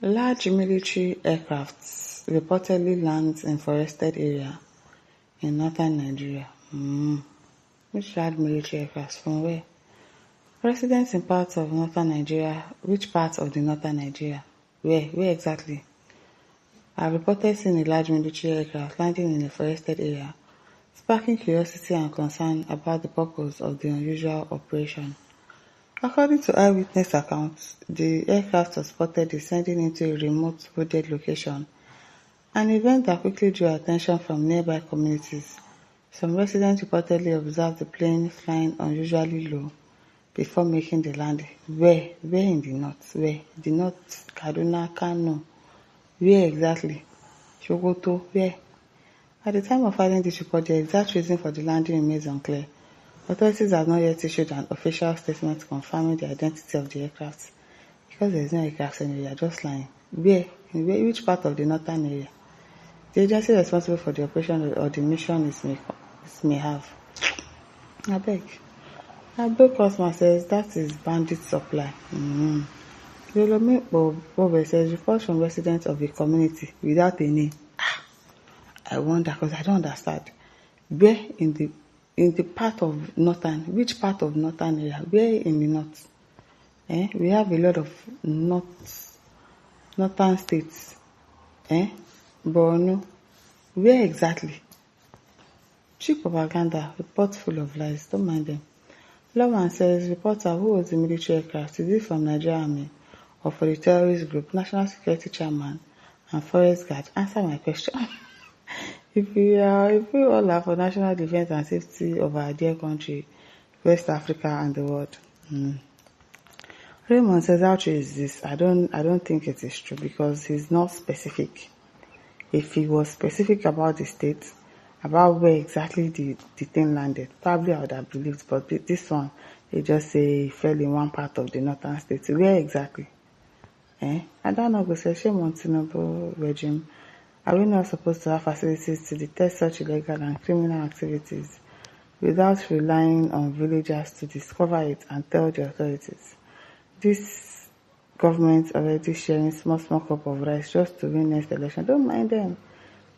Large military aircrafts reportedly lands in forested area in northern Nigeria. Which large military aircrafts? From where? Residents in parts of northern Nigeria. Which parts of the northern Nigeria? Where? Where exactly? Have reported seeing a large military aircraft landing in a forested area, sparking curiosity and concern about the purpose of the unusual operation. According to eyewitness accounts, the aircraft was spotted descending into a remote, wooded location, an event that quickly drew attention from nearby communities. Some residents reportedly observed the plane flying unusually low before making the landing. Where? Where in the north? Where? The north, Kaduna, Kano. Where exactly? Sokoto? Where? At the time of filing this report, the exact reason for the landing remains unclear. Authorities have not yet issued an official statement confirming the identity of the aircraft because there is no aircraft anywhere, just flying. Where? In which part of the northern area? The agency responsible for the operation or the mission may have. I beg customer says that is bandit supply. Yolomi Bobe says reports from residents of a community without a name. I wonder because I don't understand. Where in the part of northern, which part of northern area? Where in the north? We have a lot of northern states. Borno. Where exactly? Cheap propaganda, reports full of lies, don't mind them. Lawan says, reporter, who was the military aircraft? Is it from Nigerian Army or for the terrorist group, National Security Chairman and Forest Guard? Answer my question. If we all are for national defense and safety of our dear country, West Africa and the world. Raymond says, how true is this? I don't think it is true because he's not specific. If he was specific about the state, about where exactly the thing landed, probably I would have believed, but this one, they just say it fell in one part of the northern state. Where exactly? I don't know, say shame on Tinubu regime. Are we not supposed to have facilities to detect such illegal and criminal activities without relying on villagers to discover it and tell the authorities? This government already sharing small cup of rice just to win next election. Don't mind them.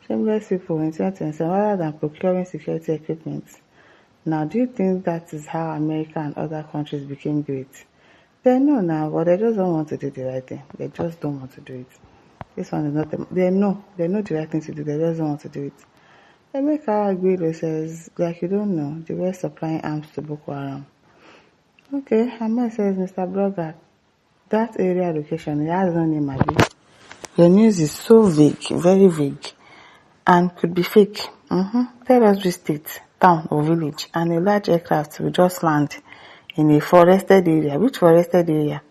Shameless people in 2027 rather than procuring security equipment. Now, do you think that is how America and other countries became great? They know now, but they just don't want to do the right thing. They just don't want to do it. This one is not they know the right thing to do, they just don't want to do it. Emeka Aguero says, like you don't know, the West supplying arms to Boko Haram. Okay, Ahmed says, Mr. Blogger, that area location, it has no name, Abi. Your news is so vague, very vague, and could be fake. Tell us which state, town or village, and a large aircraft will just land in a forested area. Which forested area?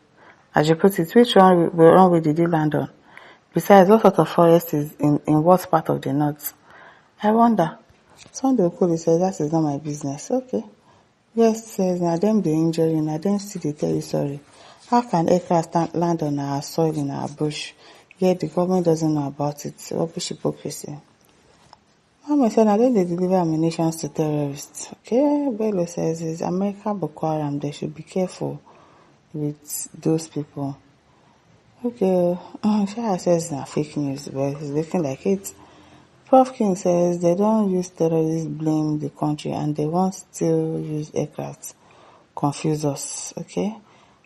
As you put it, which runway did you land on? Besides, what sort of forest is in what part of the north? I wonder. Sunday Okoli says, that is not my business. Okay. Yes, says, now them they injure you, now them still they tell you sorry. How can aircraft land on our soil in our bush? Yet the government doesn't know about it. Rubbish hypocrisy. Mama said, now they deliver ammunition to terrorists. Okay, Bello says, it's America Boko Haram. They should be careful with those people. Okay, Shah says it's fake news, but it's looking like it. Prof King says they don't use terrorists blame the country and they won't still use aircraft. Confuse us, okay?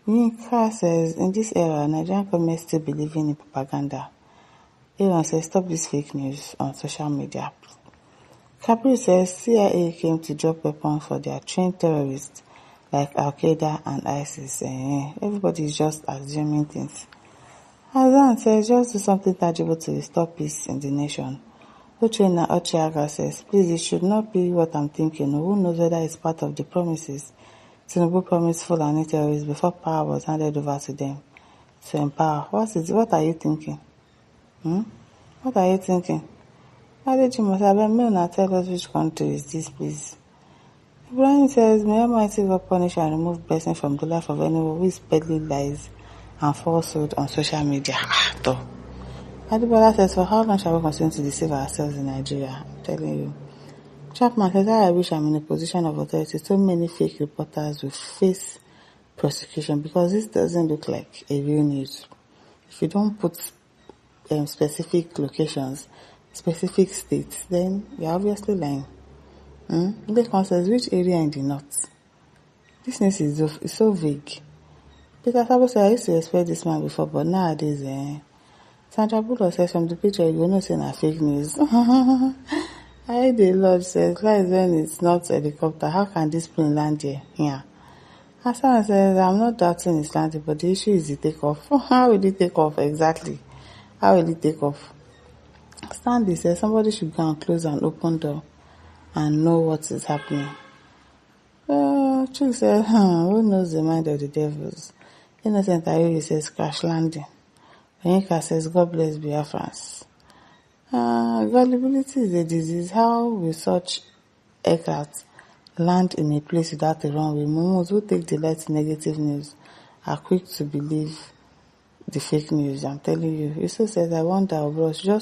Yinka says, in this era, Nigerian government still believing in propaganda. Aaron says, stop this fake news on social media. Kabir says, CIA came to drop weapons for their trained terrorists like Al-Qaeda and ISIS. Everybody is just assuming things. Hazan says, just do something tangible to restore peace in the nation. Uchenna Ochiaga says, please, it should not be what I'm thinking. Who knows whether it's part of the promises? Tinubu promised Fulani terrorists before power was handed over to them to empower. What are you thinking? What are you thinking? May not tell us which country is this, please. Ibrahim says, may Almighty God punish and remove blessing from the life of anyone who is peddling lies and falsehood on social media. Adibola says, for how long shall we continue to deceive ourselves in Nigeria? I'm telling you. Chapman says, I wish I'm in a position of authority. So many fake reporters will face prosecution because this doesn't look like a real news. If you don't put specific locations, specific states, then you're obviously lying. Lekon says, which area in the north? This news is so vague. Peter Sabo said, I used to expect this man before, but nowadays, Sandra Bullock says, from the picture, you will not say na fake news. I the Lord says, like when it's not a helicopter, how can this plane land here? Yeah. Hassan says, I'm not doubting it's landing, but the issue is the takeoff. How will it take off exactly? How will it take off? Stanley says, somebody should go and close an open door and know what is happening. Chuk says, who knows the mind of the devils? Innocent Ayuri says, crash landing. Onyeka says, God bless Biafrans. Gullibility is a disease. How will such aircraft land in a place without a runway? Momos who take delight in negative news are quick to believe the fake news. I'm telling you. Yusuf says, I wonder, bros, you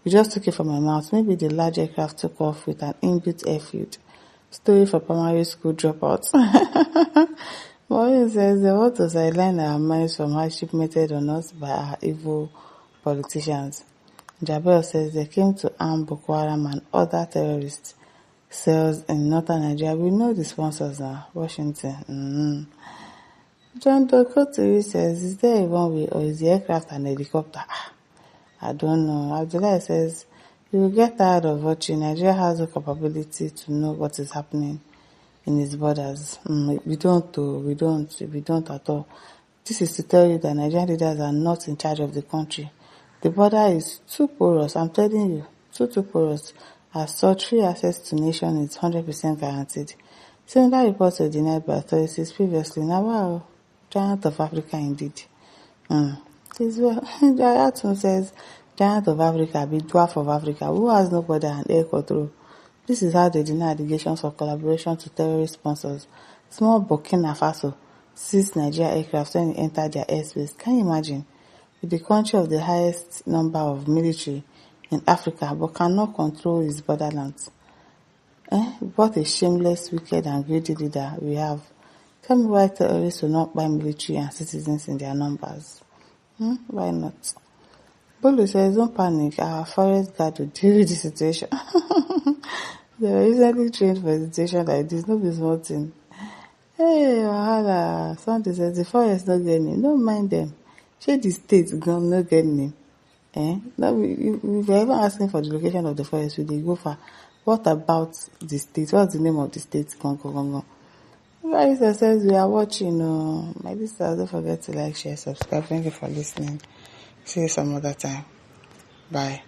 just took it from my mouth. Maybe the large aircraft took off with an inbuilt airfield. Story for primary school dropouts. Moyo says they want to sideline our minds from hardship meted on us by our evil politicians. Jabel says they came to arm Boko Haram and other terrorist cells in northern Nigeria. We know the sponsors now. Washington. John Dokotiri says, is there a one way or is the aircraft an helicopter? I don't know. Abdullah says, you will get tired of watching. Nigeria has the capability to know what is happening in its borders. We don't at all. This is to tell you that Nigerian leaders are not in charge of the country. The border is too porous, I'm telling you, too porous. As such, free access to nation is 100% guaranteed. Similar reports were denied by authorities previously. Now, wow, giant of Africa indeed. Jayatun says, giant of Africa, be dwarf of Africa, who has no border and air control. This is how they deny allegations of collaboration to terrorist sponsors. Small Burkina Faso seized Nigeria aircraft when it entered their airspace. Can you imagine? With the country of the highest number of military in Africa, but cannot control its borderlands. What a shameless, wicked and greedy leader we have. Tell me why terrorists will not buy military and citizens in their numbers. Why not? Bolu says, don't panic, our forest guard will deal with the situation. They were recently trained for a situation like this, no be small thing. Hey, wahala. Sunday says, the forest not getting him. Don't mind them. Shey the state gone not getting him. No, we were even asking for the location of the forest, we dey go far. What about the state? What's the name of the state? Gone. Marisa says, we are watching. My listeners, don't forget to like, share, subscribe. Thank you for listening. See you some other time. Bye.